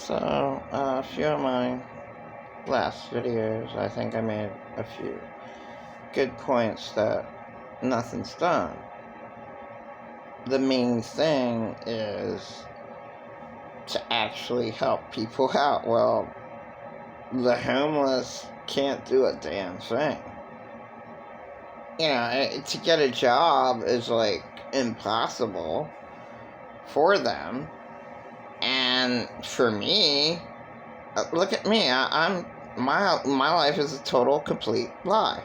So, a few of my last videos, I think I made a few good points that nothing's done. The main thing is to actually help people out. Well, the homeless can't do a damn thing. You know, to get a job is like impossible for them. And for me, look at me. My life is a total complete lie.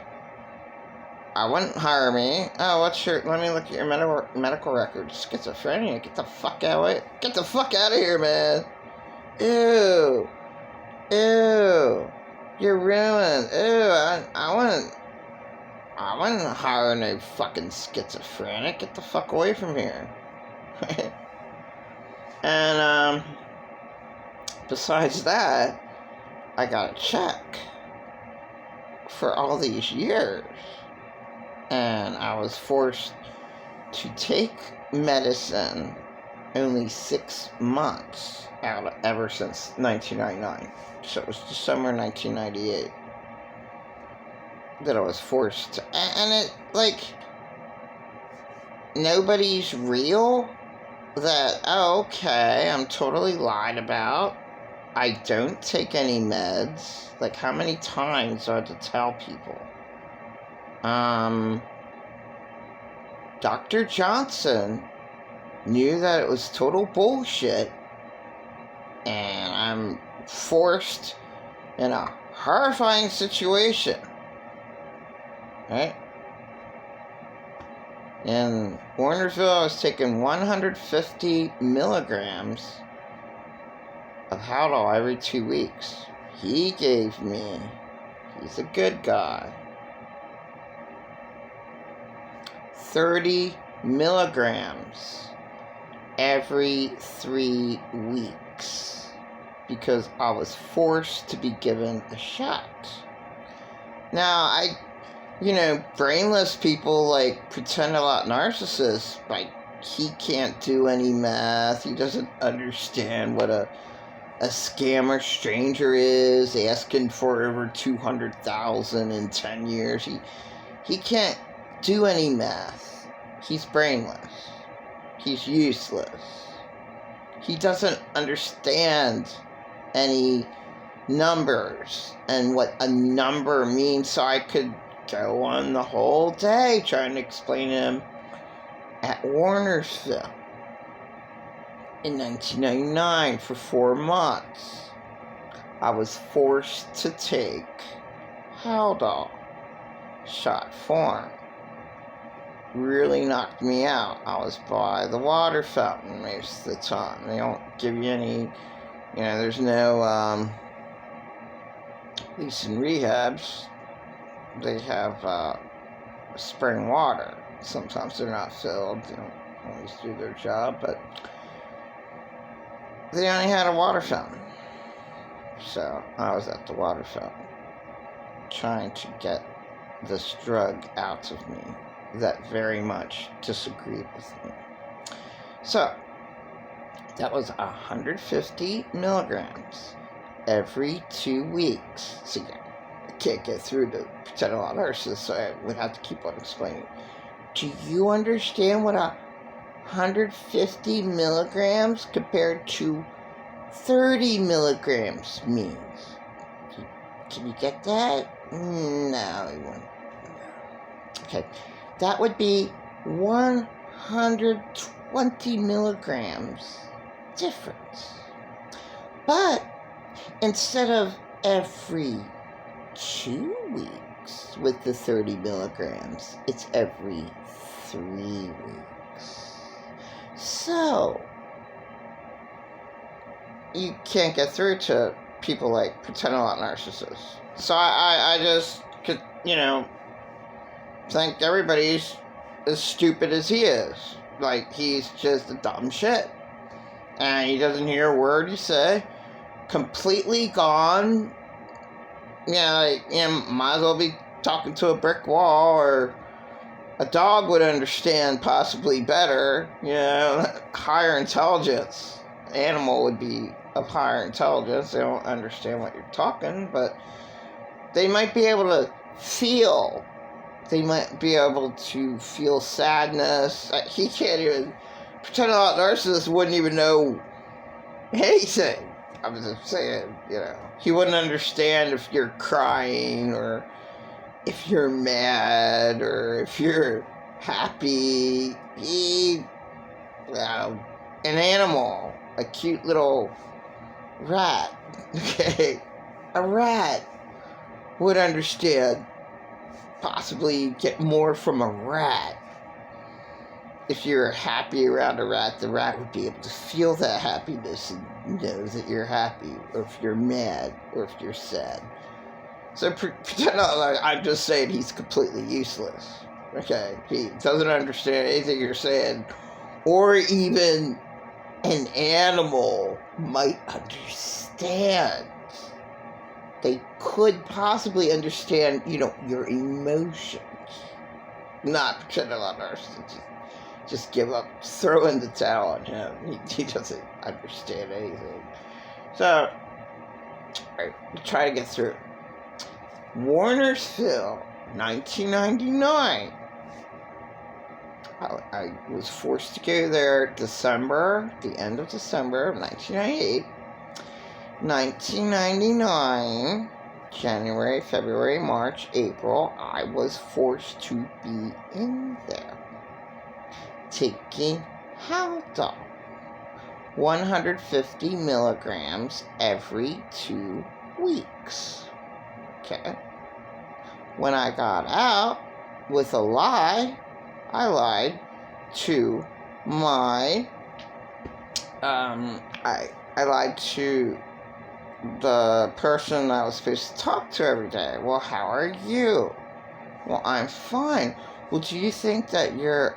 I wouldn't hire me. Oh, let me look at your medical record. Schizophrenia. Get the fuck out of here, man. Ew. You're ruined. Ew. I wouldn't hire no fucking schizophrenic. Get the fuck away from here. And, besides that, I got a check for all these years. And I was forced to take medicine only 6 months ever since 1999. So it was December 1998 that I was forced to. And it, like, nobody's real. That, oh, okay, I'm totally lied about. I don't take any meds. Like, how many times do I have to tell people? Dr. Johnson knew that it was total bullshit, and I'm forced in a horrifying situation, right? In Warnersville, I was taking 150 milligrams of Haldol every 2 weeks. He's a good guy, 30 milligrams every 3 weeks because I was forced to be given a shot. Now, brainless people like pretend a lot narcissists, like he can't do any math, he doesn't understand what a scammer stranger is, asking for over 200,000 in 10 years. He can't do any math. He's brainless. He's useless. He doesn't understand any numbers and what a number means, so I could go on the whole day trying to explain to him. At Warnersville in 1999 for 4 months, I was forced to take Haldol shot form. Really knocked me out. I was by the water fountain most of the time. They don't give you any, there's no, at least in rehabs, they have spring water. Sometimes they're not filled. They don't always do their job, but they only had a water fountain. So I was at the water fountain trying to get this drug out of me that very much disagreed with me. So that was 150 milligrams every 2 weeks. See, I can't get through to pretend a lot of nurses, so I would have to keep on explaining. Do you understand what 150 milligrams compared to 30 milligrams means? Can you get that? No, you won't. Okay, that would be 120 milligrams difference. But instead of every 2 weeks with the 30 milligrams, it's every 3 weeks. So, you can't get through to people like pretend a lot narcissists. So I just could, think everybody's as stupid as he is. Like, he's just a dumb shit. And he doesn't hear a word you say. Completely gone. Might as well be talking to a brick wall, or a dog would understand possibly better, higher intelligence. animal would be of higher intelligence. They don't understand what you're talking, but they might be able to feel. They might be able to feel sadness. He can't even pretend a narcissist wouldn't even know anything. I'm just saying, he wouldn't understand if you're crying or if you're mad or if you're happy. An animal, a cute little rat, okay? A rat would understand, possibly get more from a rat. If you're happy around a rat, the rat would be able to feel that happiness and know that you're happy, or if you're mad, or if you're sad. So pretend I'm just saying he's completely useless. Okay, he doesn't understand anything you're saying, or even an animal might understand. They could possibly understand, your emotions. Not pretend others. Just give up, throw in the towel on him. He doesn't understand anything. So, alright, try to get through. Warnersville, 1999. I was forced to go there the end of December of 1998. 1999, January, February, March, April, I was forced to be in there. Taking Haldol, 150 milligrams every 2 weeks. Okay. When I got out with a lie, I lied to my, I lied to the person I was supposed to talk to every day. Well, how are you? Well, I'm fine. Well, do you think that your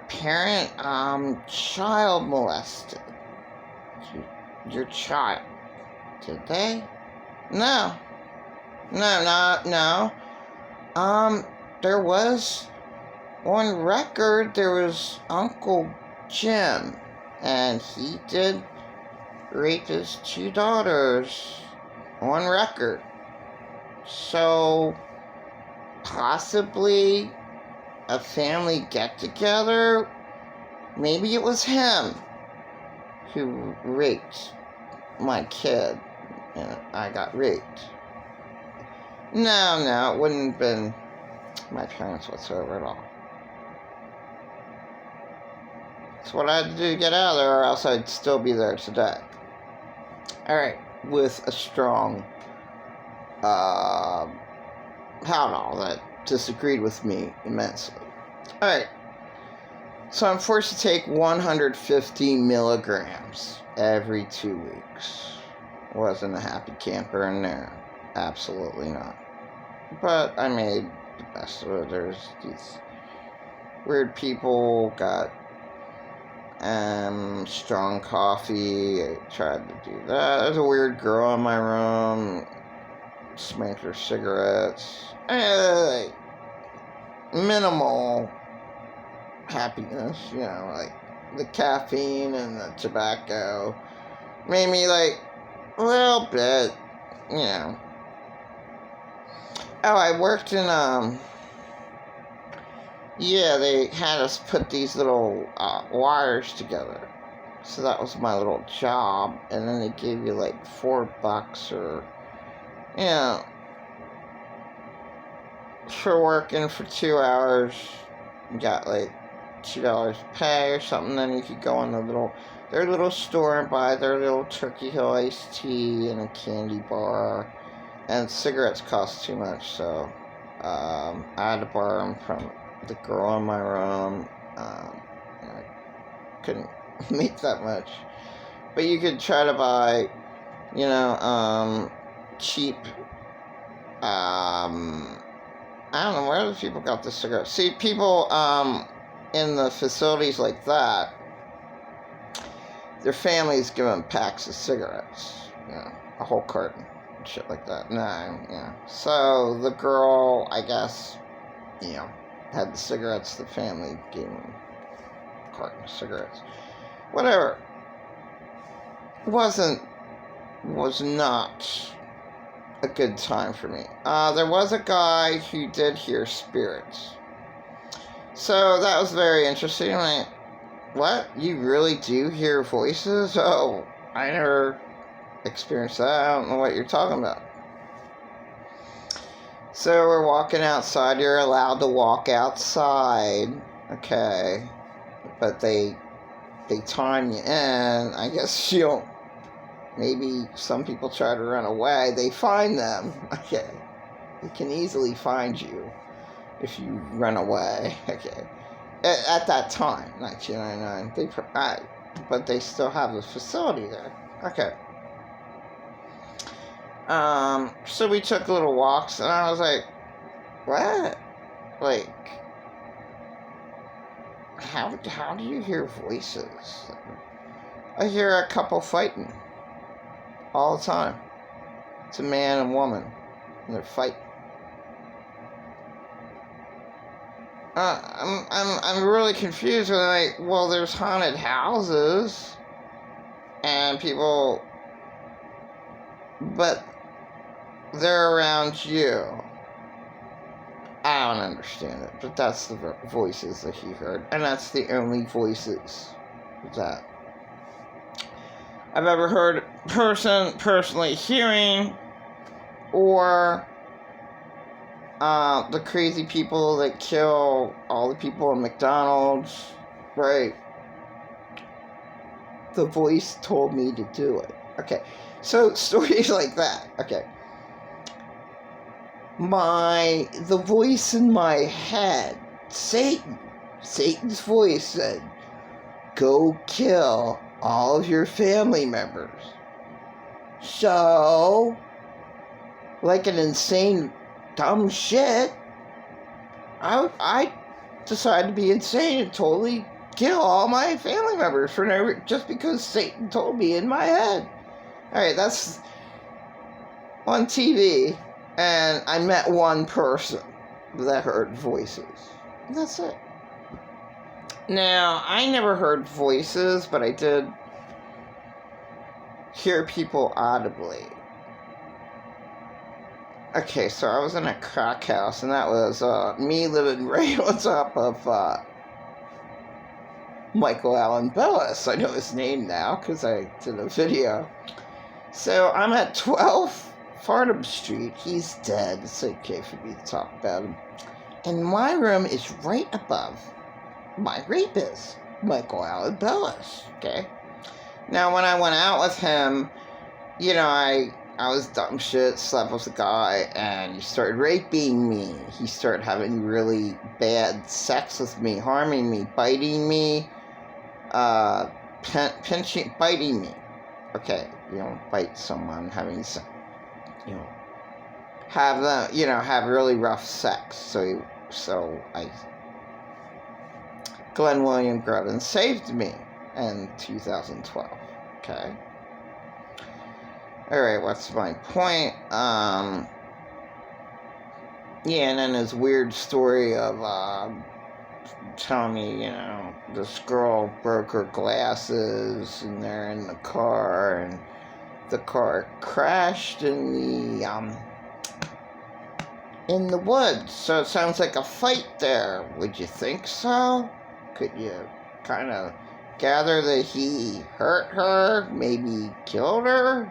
parent, child molested your child? Did they? No. There was, on record, there was Uncle Jim, and he did rape his 2 daughters, on record. So, possibly a family get-together. Maybe it was him who raped my kid, and I got raped. No, it wouldn't have been my parents whatsoever at all. That's what I had to do to get out of there, or else I'd still be there today. Alright, with a strong Haldol that disagreed with me immensely. Alright, so I'm forced to take 150 milligrams every 2 weeks. Wasn't a happy camper in there. Absolutely not. But I made the best of it. There's these weird people, got strong coffee. I tried to do that. There's a weird girl in my room. Smoked her cigarettes. Minimal happiness, like the caffeine and the tobacco made me a little bit, Oh, I worked in, they had us put these little wires together. So that was my little job. And then they gave you $4 or, for working for 2 hours. You got $2 pay or something. Then you could go in their little store and buy their little Turkey Hill iced tea and a candy bar. And cigarettes cost too much, so I had to borrow them from the girl in my room. I couldn't make that much. But you could try to buy, cheap, I don't know where the people got the cigarettes. See, people in the facilities like that, their families give them packs of cigarettes, a whole carton. Shit like that. So the girl, I guess, had the cigarettes. The family gave him a carton of cigarettes. Whatever. was not a good time for me. There was a guy who did hear spirits. So that was very interesting. I'm like, what? You really do hear voices? Oh, I never experienced that. I don't know what you're talking about. So we're walking outside. You're allowed to walk outside. Okay. But they time you in. I guess you don't. Maybe some people try to run away. They find them. Okay. They can easily find you if you run away. Okay. At that time, 1999. But they still have the facility there. Okay. So we took little walks, and I was like, what? Like, how do you hear voices? I hear a couple fighting all the time. It's a man and woman, and they're fighting. I'm really confused. When well, there's haunted houses, and people, but they're around you. I don't understand it, but that's the voices that he heard, and that's the only voices that I've ever heard personally hearing, or the crazy people that kill all the people in McDonald's, right? The voice told me to do it. Okay, so stories like that. Okay. The voice in my head, Satan's voice said, go kill all of your family members. So, like an insane, dumb shit, I decided to be insane and totally kill all my family members just because Satan told me in my head. Alright, that's on TV. And I met one person that heard voices. That's it. Now, I never heard voices, but I did hear people audibly. Okay, so I was in a crack house, and that was me living right on top of Michael Allen Bellis. I know his name now because I did a video. So I'm at 12 Fardham Street. He's dead. It's okay for me to talk about him. And my room is right above my rapist, Michael Allen Bellis. Okay? Now, when I went out with him, I was dumb shit, slept with a guy, and he started raping me. He started having really bad sex with me, harming me, biting me, pinching, biting me. Okay, you don't bite someone, having sex. Have them, have really rough sex. Glenn William Grevin saved me in 2012. Okay. Alright, what's my point? And then his weird story of, telling me, this girl broke her glasses, and they're in the car, and the car crashed in the woods. So it sounds like a fight there. Would you think so? Could you kind of gather that he hurt her, maybe killed her?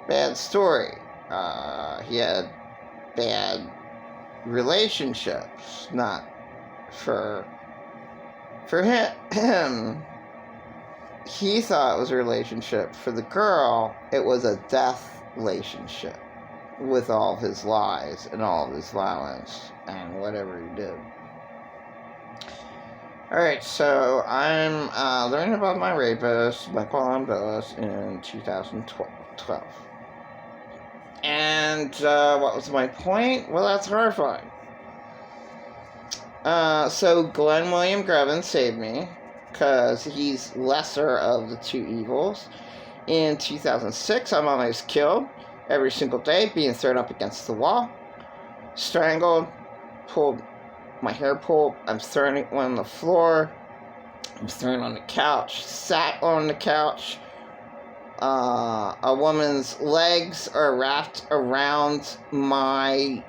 Bad story. He had bad relationships. Not for him. He thought it was a relationship. For the girl, it was a death relationship with all of his lies and all of his violence and whatever he did. Alright, so I'm learning about my rapist, Michael Allen Bellis, in 2012. And what was my point? Well, that's horrifying. So Glenn William Grevin saved me, because he's lesser of the two evils. In 2006, I'm almost killed every single day, being thrown up against the wall, strangled, my hair pulled, I'm thrown on the floor, I was thrown on the couch, sat on the couch. A woman's legs are wrapped around my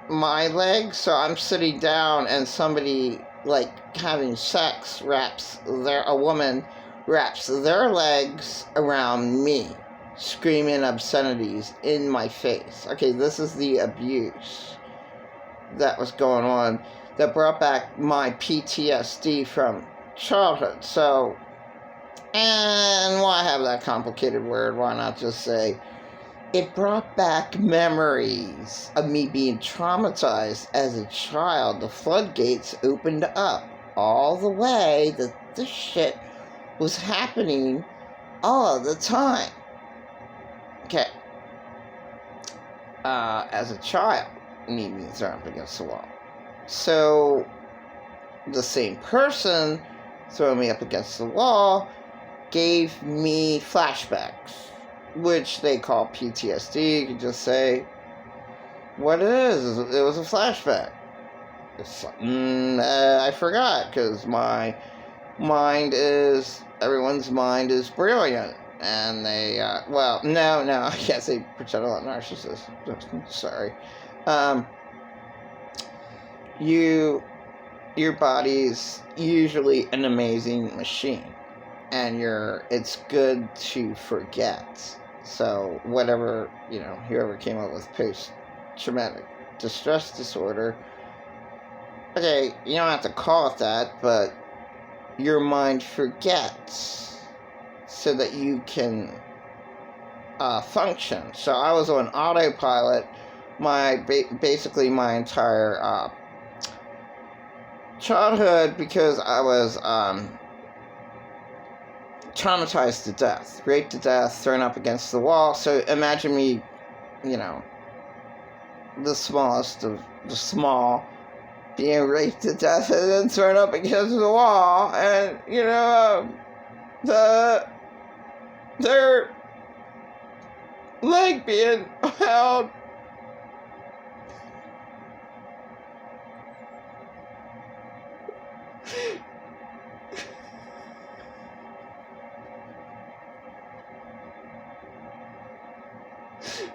legs, so I'm sitting down and somebody, like, having sex, a woman wraps their legs around me, screaming obscenities in my face. Okay, this is the abuse that was going on that brought back my PTSD from childhood. So, and why have that complicated word? Why not just say it brought back memories of me being traumatized as a child. The floodgates opened up all the way that this shit was happening all of the time. Okay. As a child, me being thrown up against the wall. So, the same person throwing me up against the wall gave me flashbacks, which they call PTSD. You can just say what it is. It was a flashback. It's something I forgot, because my mind is, everyone's mind is brilliant. And they, no, I can't say pretend I'm not narcissist. Sorry. Your body's usually an amazing machine. And it's good to forget. So whatever, whoever came up with post-traumatic distress disorder, okay, you don't have to call it that, but your mind forgets so that you can function. So I was on autopilot basically my entire childhood, because I was traumatized to death, raped to death, thrown up against the wall. So imagine me, the smallest of the small, being raped to death and then thrown up against the wall, and their leg being held.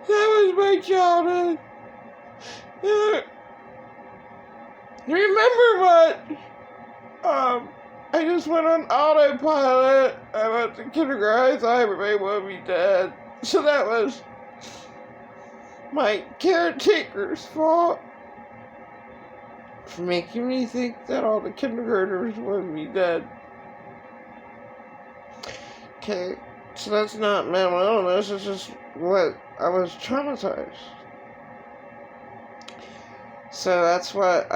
That was my childhood. Remember what? I just went on autopilot. I went to kindergarten. I thought everybody would be dead. So that was my caretaker's fault for making me think that all the kindergartners would be dead. Okay, so that's not mental illness. It's just what I was traumatized. So that's what